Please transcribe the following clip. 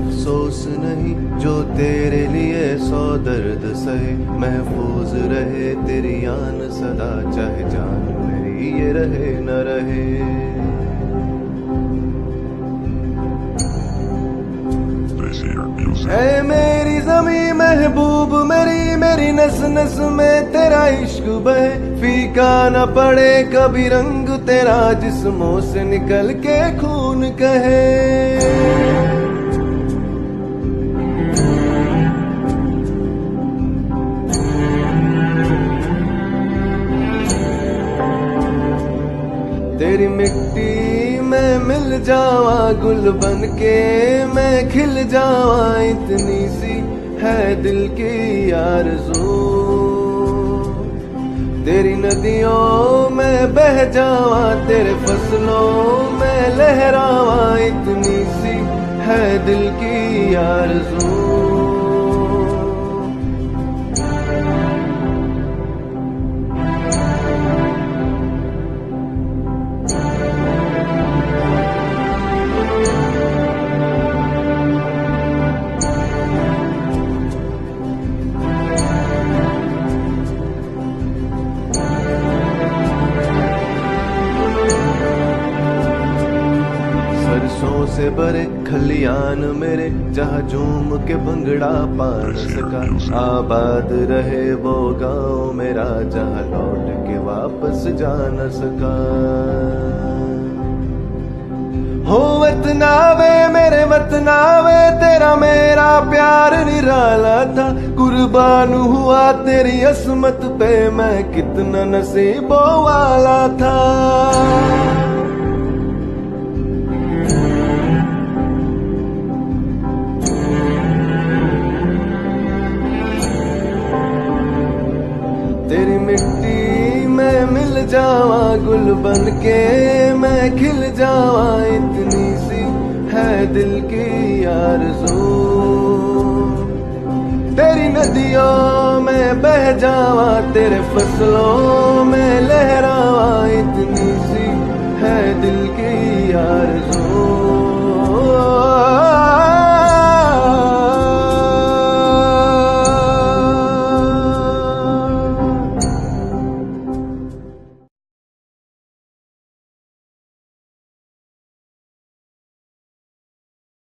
अफसोस नहीं जो तेरे लिए सौ दर्द सहे, महफूज रहे तेरी आन सदा, चाहे जान मेरी ये रहे न रहे। ऐ मेरी ज़मीं महबूब मेरी, मेरी नस नस में तेरा इश्क बहे, फीका न पड़े कभी रंग तेरा, जिस्मों से निकल के खून कहे। तेरी मिट्टी में मिल जावा गुल बन के मैं खिल जावा, इतनी सी है दिल की आरज़ू। तेरी नदियों में बह जावा, तेरे फसलों में लहरावा, इतनी सी है दिल की आरज़ू। सरसों से भरे खलियान मेरे, जहाँ झूम के भंगड़ा पा न सका, आबाद रहे वो गाँव मेरा, जहाँ लौट के वापस जा न सका। हो वतनावे मेरे वतनावे, तेरा मेरा प्यार निराला था, कुर्बान हुआ तेरी असमत पे मैं, कितना नसीबों वाला था। तेरी मिट्टी में मिल जावा गुल बन के मैं खिल जावा, इतनी सी है दिल की आरज़ू। तेरी नदियों में बह जावा, तेरे फसलों में लहरावा, इतनी सी है दिल की आरज़ू।